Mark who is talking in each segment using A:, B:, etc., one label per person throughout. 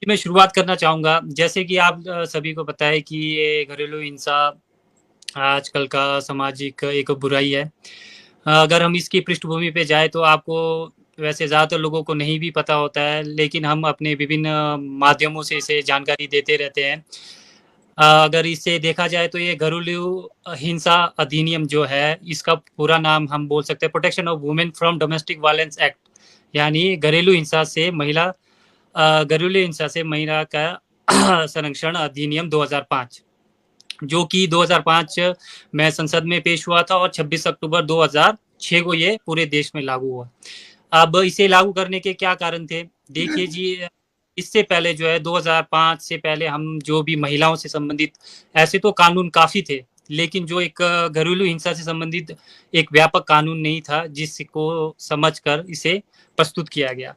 A: मैं शुरुआत करना चाहूँगा, जैसे कि आप सभी को पता है कि ये घरेलू हिंसा आजकल का सामाजिक एक बुराई है। अगर हम इसकी पृष्ठभूमि पे जाएँ तो आपको वैसे ज़्यादातर लोगों को नहीं भी पता होता है, लेकिन हम अपने विभिन्न माध्यमों से इसे जानकारी देते रहते हैं। अगर इसे देखा जाए तो ये घरेलू हिंसा अधिनियम जो है, इसका पूरा नाम हम बोल सकते हैं protection of women from domestic violence act, यानी घरेलू हिंसा से महिला घरेलू हिंसा से महिला का संरक्षण अधिनियम 2005, जो कि 2005 में संसद में पेश हुआ था और 26 अक्टूबर 2006 को ये पूरे देश में लागू हुआ। अब इसे लागू करने के क्या कारण थे? देखिए जी, इससे पहले जो है 2005 से पहले हम जो भी महिलाओं से संबंधित ऐसे तो कानून काफ़ी थे, लेकिन जो एक घरेलू हिंसा से संबंधित एक व्यापक कानून नहीं था, जिसको समझकर इसे प्रस्तुत किया गया।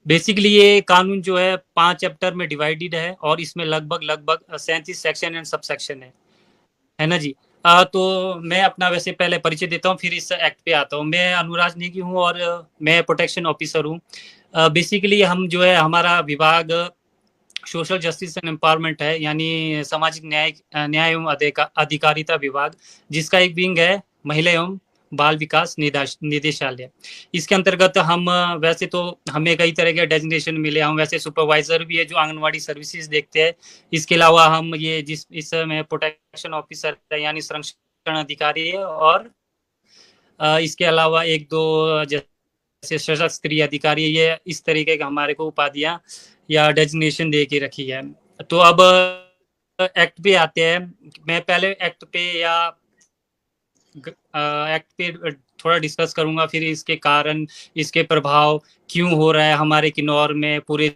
A: बेसिकली ये कानून जो है 5 चैप्टर में डिवाइडेड है और इसमें लगभग 37 सेक्शन एंड सब सेक्शन है ना जी? तो मैं अपना वैसे पहले परिचय देता हूँ, फिर इस एक्ट पे आता हूँ। मैं अनुराज नेगी हूँ और मैं प्रोटेक्शन ऑफिसर हूँ। बेसिकली हम जो है हमारा विभाग सोशल जस्टिस एंड एम्पावरमेंट है, यानी सामाजिक न्याय एवं अधिकारिता विभाग, जिसका एक विंग है महिला एवं बाल विकास निदेशालय। इसके अंतर्गत हम वैसे तो हमें कई तरह के डेजिग्नेशन मिले, हम वैसे सुपरवाइजर भी है जो आंगनवाड़ी सर्विसेज देखते हैं। इसके अलावा हम ये जिस इस समय प्रोटेक्शन ऑफिसर है, यानी संरक्षण अधिकारी है, और इसके अलावा एक दो जैसे सशस्त्र अधिकारी, ये इस तरीके का हमारे को उपाधियां या डेजिग्नेशन दे के रखी है। तो अब एक्ट पे आते हैं। मैं पहले एक्ट पे या एक्ट पे थोड़ा डिस्कस करूंगा, फिर इसके कारण, इसके प्रभाव क्यों हो रहा है हमारे किन्नौर में, पूरे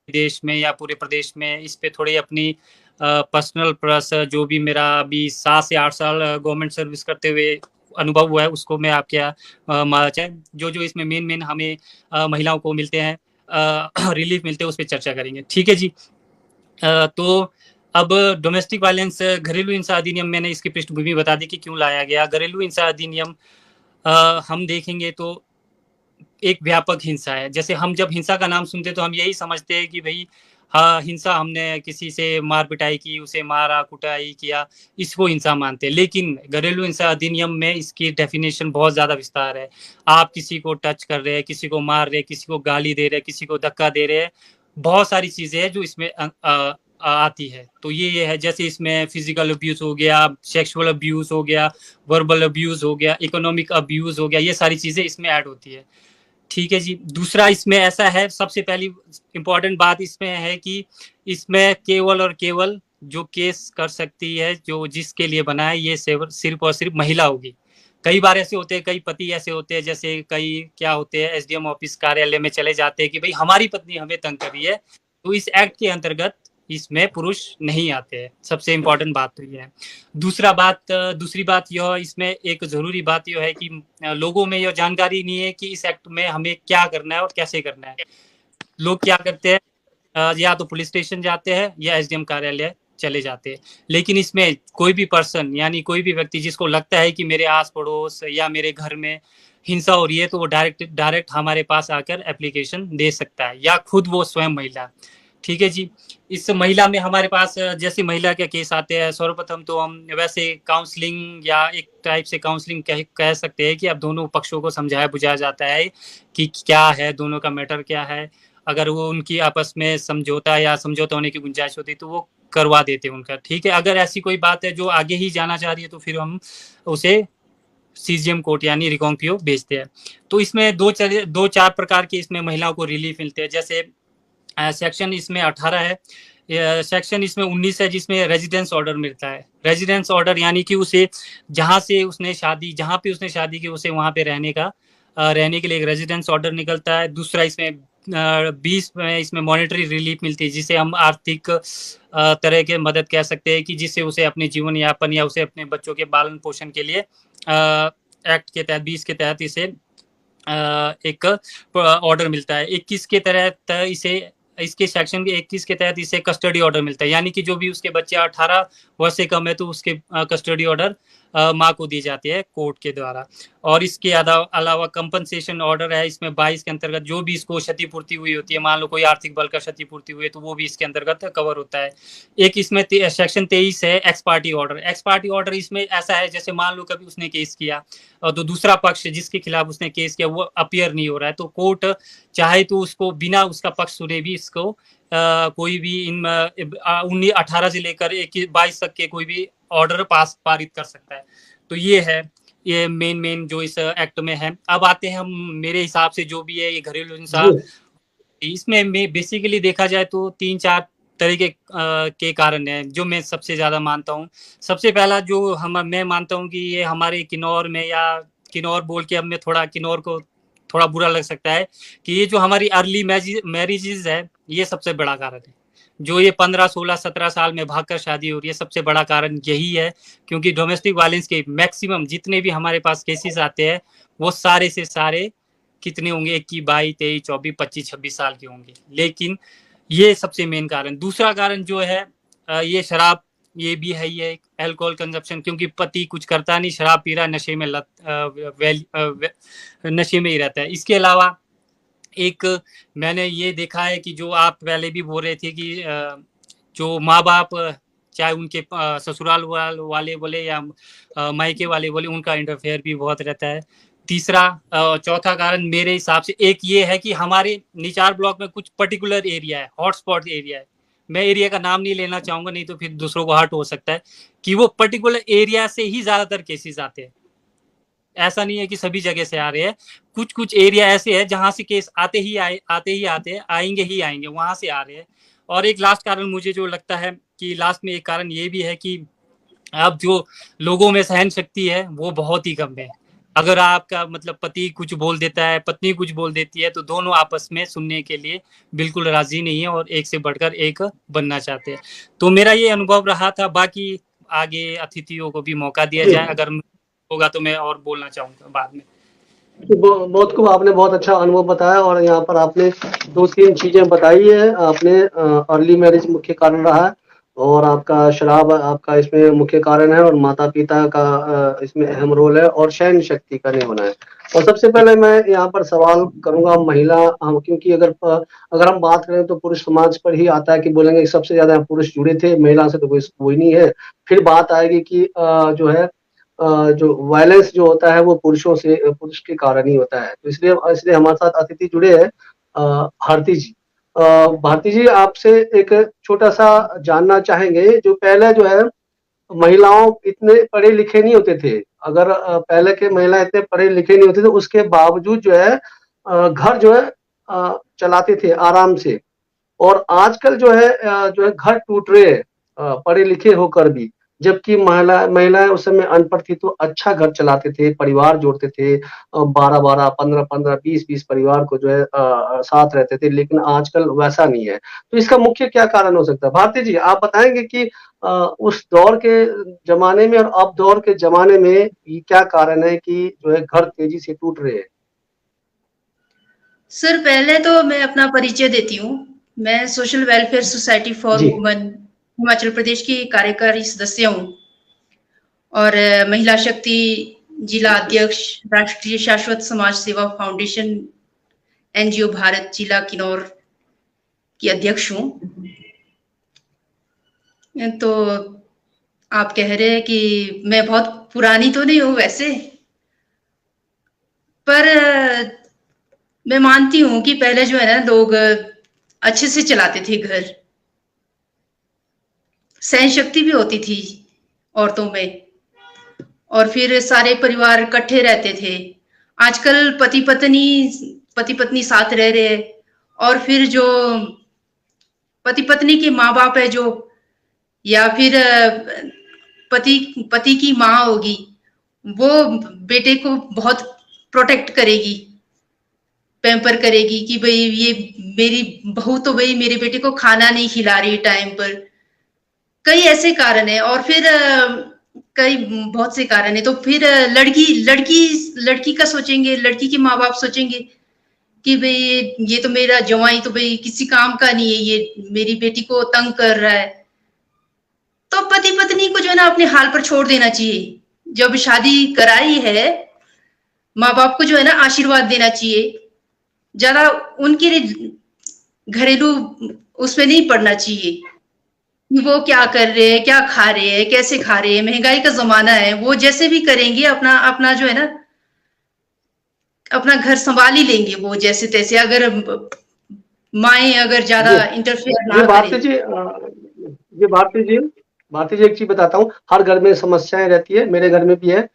A: देश में या पूरे प्रदेश में, इस पे थोड़ी अपनी पर्सनल प्लस जो भी मेरा अभी 7 से 8 साल गवर्नमेंट सर्विस करते हुए अनुभव हुआ है, उसको मैं आपके जो जो इसमें मेन हमें महिलाओं को मिलते हैं, रिलीफ मिलते हैं, उस पर चर्चा करेंगे। ठीक है जी। तो अब डोमेस्टिक वायलेंस घरेलू हिंसा अधिनियम, मैंने इसकी पृष्ठभूमि बता दी कि क्यों लाया गया। घरेलू हिंसा अधिनियम हम देखेंगे तो एक व्यापक हिंसा है। जैसे हम जब हिंसा का नाम सुनते तो हम यही समझते हैं कि भाई हाँ, हिंसा, हमने किसी से मार पिटाई की, उसे मारा कुटाई किया, इसको हिंसा मानते हैं। लेकिन घरेलू हिंसा अधिनियम में इसकी डेफिनेशन बहुत ज़्यादा विस्तार है। आप किसी को टच कर रहे हैं, किसी को मार रहे हैं, किसी को गाली दे रहे हैं, किसी को धक्का दे रहे हैं, बहुत सारी चीज़ें हैं जो इसमें आती है। तो ये है, जैसे इसमें फिजिकल अब्यूज़ हो गया, सेक्सुअल अब्यूज़ हो गया, वर्बल अब्यूज़ हो गया, इकोनॉमिक अब्यूज़ हो गया, ये सारी चीज़ें इसमें ऐड होती है। ठीक है जी। दूसरा इसमें ऐसा है, सबसे पहली इम्पोर्टेंट बात इसमें है कि इसमें केवल और केवल जो केस कर सकती है, जो जिसके लिए बना है, ये सिर्फ और सिर्फ महिला होगी। कई बार ऐसे होते हैं, कई पति ऐसे होते हैं, जैसे कई क्या होते हैं, एसडीएम ऑफिस कार्यालय में चले जाते हैं कि भाई हमारी पत्नी हमें तंग कर रही है, तो इस एक्ट के अंतर्गत इसमें पुरुष नहीं आते हैं। सबसे इम्पोर्टेंट बात तो ये है। दूसरी बात यह, इसमें एक जरूरी बात यह है कि लोगों में यह जानकारी नहीं है कि इस एक्ट में हमें क्या करना है और कैसे करना है। लोग क्या करते हैं, या तो पुलिस स्टेशन जाते हैं या एसडीएम कार्यालय चले जाते हैं। लेकिन इसमें कोई भी पर्सन, यानी कोई भी व्यक्ति जिसको लगता है कि मेरे आस पड़ोस या मेरे घर में हिंसा हो रही है, तो वो डायरेक्ट हमारे पास आकर एप्लीकेशन दे सकता है, या खुद वो स्वयं महिला। ठीक है जी। इस महिला में हमारे पास जैसे महिला के केस आते हैं, सर्वप्रथम तो हम वैसे काउंसलिंग, या एक टाइप से काउंसलिंग कह सकते हैं कि अब दोनों पक्षों को समझाया बुझाया जाता है कि क्या है, दोनों का मैटर क्या है। अगर वो उनकी आपस में समझौता होने की गुंजाइश होती तो वो करवा देते हैं उनका। ठीक है। अगर ऐसी कोई बात है जो आगे ही जाना चाह रही है, तो फिर हम उसे सीजीएम कोर्ट यानी रिकॉन्क्रियो भेजते हैं। तो इसमें दो चार प्रकार के इसमें महिलाओं को रिलीफ मिलते हैं। जैसे सेक्शन इसमें 18 है, सेक्शन इसमें 19 है, जिसमें रेजिडेंस ऑर्डर मिलता है। रेजिडेंस ऑर्डर यानी कि उसे जहाँ पे उसने शादी की, उसे वहाँ पे रहने के लिए एक रेजिडेंस ऑर्डर निकलता है। दूसरा इसमें 20 में इसमें मॉनेटरी रिलीफ मिलती है, जिसे हम आर्थिक तरह के मदद कह सकते हैं, कि जिससे उसे अपने जीवन यापन या उसे अपने बच्चों के पालन पोषण के लिए एक्ट के तहत 20 के तहत इसे एक ऑर्डर मिलता है। 21 के तहत इसके सेक्शन के 21 के तहत इसे कस्टडी ऑर्डर मिलता है, यानी कि जो भी उसके बच्चे 18 वर्ष से कम है तो उसके कस्टडी ऑर्डर माँ को दी जाती है कोर्ट के द्वारा। और इसके अलावा कंपनसेशन ऑर्डर है इसमें 22 के अंतर्गत जो भी इसको क्षतिपूर्ति हुई होती है, मान लो कोई आर्थिक बल का क्षतिपूर्ति हुई है तो वो भी इसके अंतर्गत कवर होता है। एक इसमें सेक्शन 23 है x party order. X party order इसमें ऐसा है जैसे मान लो कभी उसने केस किया और तो दूसरा पक्ष जिसके खिलाफ उसने केस किया वो अपीयर नहीं हो रहा है तो कोर्ट चाहे तो उसको बिना उसका पक्ष सुने भी इसको कोई भी इन 18 से लेकर 22 तक के कोई भी ऑर्डर पारित कर सकता है। तो ये है ये मेन जो इस एक्ट में है। अब आते हैं हम मेरे हिसाब से जो भी है ये घरेलू हिंसा, इसमें बेसिकली देखा जाए तो 3-4 तरीके के कारण है जो मैं सबसे ज्यादा मानता हूँ। सबसे पहला जो मैं मानता हूँ कि ये हमारे किन्नौर में, या किन्नौर बोल के अब मैं थोड़ा किन्नौर को थोड़ा बुरा लग सकता है कि ये जो हमारी अर्ली मैरिजेस है ये सबसे बड़ा कारण है। जो ये 15, 16, 17 साल में भागकर शादी हो रही है सबसे बड़ा कारण यही है, क्योंकि डोमेस्टिक वायलेंस के मैक्सिमम जितने भी हमारे पास केसेस आते हैं वो सारे से सारे कितने होंगे 21, 22, 23, 24, 25, 26 साल के होंगे। लेकिन ये सबसे मेन कारण। दूसरा कारण जो है ये शराब, ये भी है, ये अल्कोहल कंजप्शन, क्योंकि पति कुछ करता नहीं, शराब पी रहा, नशे में नशे में ही रहता है। इसके अलावा एक मैंने ये देखा है कि जो आप पहले भी बोल रहे थे कि जो माँ बाप चाहे उनके ससुराल वाले बोले या मायके वाले बोले, उनका इंटरफेयर भी बहुत रहता है। तीसरा चौथा कारण मेरे हिसाब से एक ये है कि हमारे निचार ब्लॉक में कुछ पर्टिकुलर एरिया है, हॉटस्पॉट एरिया है। मैं एरिया का नाम नहीं लेना चाहूंगा, नहीं तो फिर दूसरों को हर्ट हो सकता है, कि वो पर्टिकुलर एरिया से ही ज्यादातर केसेस आते हैं। ऐसा नहीं है कि सभी जगह से आ रहे हैं, कुछ कुछ एरिया ऐसे है जहां से केस आते ही आएंगे, वहां से आ रहे हैं। और एक लास्ट कारण मुझे जो लगता है कि लास्ट में एक कारण ये भी है कि अब जो लोगों में सहन शक्ति है वो बहुत ही कम है। अगर आपका मतलब पति कुछ बोल देता है, पत्नी कुछ बोल देती है, तो दोनों आपस में सुनने के लिए बिल्कुल राजी नहीं है और एक से बढ़कर एक बनना चाहते हैं। तो मेरा ये अनुभव रहा था। बाकी आगे अतिथियों को भी मौका दिया जाए, अगर होगा तो मैं और बोलना चाहूंगा बाद में।
B: बहुत खूब, आपने बहुत अच्छा अनुभव बताया और यहाँ पर आपने 2-3 चीजें बताई है। आपने अर्ली मैरिज मुख्य कारण रहा है और आपका शराब आपका इसमें मुख्य कारण है और माता पिता का इसमें अहम रोल है और सहन शक्ति का नहीं होना है। और सबसे पहले मैं यहाँ पर सवाल करूंगा महिला, क्योंकि अगर हम बात करें तो पुरुष समाज पर ही आता है कि बोलेंगे सबसे ज्यादा पुरुष जुड़े थे, महिला से तो कोई नहीं है। फिर बात आएगी कि जो है जो वायलेंस जो होता है वो पुरुष के कारण ही होता है। तो इसलिए हमारे साथ अतिथि जुड़े हैं भारती जी। भारती जी, आपसे एक छोटा सा जानना चाहेंगे, जो पहले जो है महिलाओं इतने पढ़े लिखे नहीं होते थे, अगर पहले के महिला इतने पढ़े लिखे नहीं होते थे, उसके बावजूद जो है घर जो है चलाते थे आराम से। और आजकल जो है घर टूट रहे हैं पढ़े लिखे होकर भी, जबकि महिलाएं उस समय अनपढ़ थी तो अच्छा घर चलाते थे, परिवार जोड़ते थे, 12-12, 15-15, 20-20 परिवार को जो है साथ रहते थे। लेकिन आजकल वैसा नहीं है। तो इसका मुख्य क्या कारण हो सकता है? भारती जी, आप बताएंगे कि उस दौर के जमाने में और अब दौर के जमाने में ये क्या कारण है कि जो है घर तेजी से टूट रहे हैं?
C: सर, पहले तो मैं अपना परिचय देती हूँ। मैं social welfare society for women Himachal Pradesh की कार्यकारी सदस्य हूँ और महिला शक्ति जिला अध्यक्ष, राष्ट्रीय शाश्वत समाज सेवा फाउंडेशन एनजीओ भारत जिला किन्नौर की अध्यक्ष हूँ। तो आप कह रहे हैं कि मैं बहुत पुरानी तो नहीं हूँ वैसे, पर मैं मानती हूँ कि पहले जो है ना लोग अच्छे से चलाते थे घर, सहन शक्ति भी होती थी औरतों में, और फिर सारे परिवार इकट्ठे रहते थे। आजकल पति पत्नी साथ रह रहे हैं और फिर जो पति पत्नी के माँ बाप है जो, या फिर पति की माँ होगी, वो बेटे को बहुत प्रोटेक्ट करेगी, पैम्पर करेगी कि भाई ये मेरी बहू तो भाई मेरे बेटे को खाना नहीं खिला रही टाइम पर। कई ऐसे कारण है और फिर कई बहुत से कारण है। तो फिर लड़की का सोचेंगे, लड़की के माँ बाप सोचेंगे कि भाई ये तो मेरा जवाई तो भाई किसी काम का नहीं है, ये मेरी बेटी को तंग कर रहा है। तो पति पत्नी को जो है ना अपने हाल पर छोड़ देना चाहिए। जब शादी कराई है, माँ बाप को जो है ना आशीर्वाद देना चाहिए, ज्यादा उनके घरेलू उसमें नहीं पड़ना चाहिए कि वो क्या कर रहे हैं, क्या खा रहे हैं, कैसे खा रहे हैं। महंगाई का जमाना है, वो जैसे भी करेंगे अपना अपना जो है ना अपना घर संभाल ही लेंगे वो जैसे तैसे, अगर माएँ अगर ज्यादा
B: जी
C: इंटरफेयर
B: ये
C: ना
B: भारती
C: करें।
B: जी ये भारती जी एक चीज बताता हूँ, हर घर में समस्याएं रहती है, मेरे घर में भी है।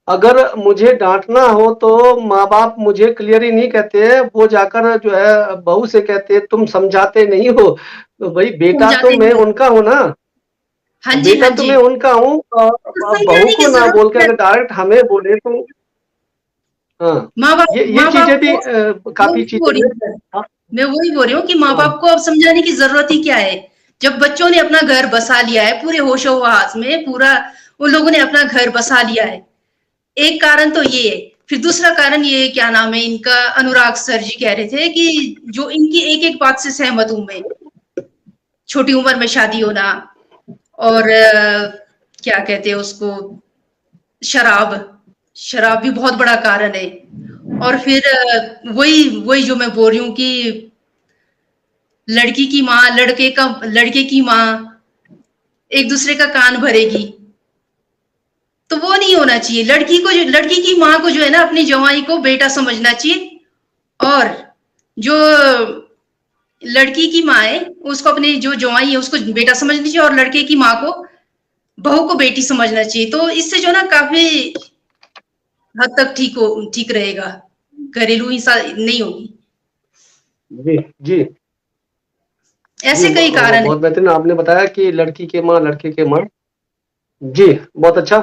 B: अगर मुझे डांटना हो तो माँ बाप मुझे क्लियरली नहीं कहते हैं, वो जाकर जो है बहू से कहते हैं तुम समझाते नहीं हो। तो भाई बेटा तो
C: समझाते
B: मैं
C: नहीं हो।
B: उनका हूँ ना,
C: हाँ जी, हाँ
B: बेटा तो
C: जी।
B: मैं उनका हूँ।
C: तो
B: बहू
C: समझाने की
B: को ना बोल के
C: जरूरत है।
B: अगर डायरेक्ट हमें बोले तो हाँ, ये
C: माँ बाप
B: चीजें भी
C: को
B: काफी
C: वही बोल
B: चीजें
C: रही
B: हैं।
C: हूँ,
B: हाँ,
C: मैं वही बोल रही हूँ कि माँ
B: हाँ,
C: बाप को अब समझाने की जरूरत ही क्या है। जब बच्चों ने अपना घर बसा लिया है पूरे होशो-हवास में, पूरा उन लोगों ने अपना घर बसा लिया है। एक कारण तो ये है। फिर दूसरा कारण ये है, क्या नाम है इनका, अनुराग सर जी कह रहे थे कि जो इनकी एक-एक बात से सहमत हूँ मैं। छोटी उम्र में शादी होना और क्या कहते हैं उसको, शराब। शराब भी बहुत बड़ा कारण है। और फिर वही वही जो मैं बोल रही हूँ कि लड़की की माँ लड़के की माँ एक दूसरे का कान भरेगी, तो वो नहीं होना चाहिए। लड़की की माँ को जो है ना अपनी जवाई को बेटा समझना चाहिए, और जो लड़की की माँ है उसको अपनी जो जवाई है उसको बेटा समझना चाहिए, और लड़के की माँ को बहू को बेटी समझना चाहिए। तो इससे जो ना काफी हद तक ठीक रहेगा, घरेलू हिंसा नहीं होगी।
B: जी जी जी
C: ऐसे कई कारण है।
B: बहुत बेहतरीन आपने बताया कि लड़की के माँ लड़के के माँ। जी बहुत अच्छा।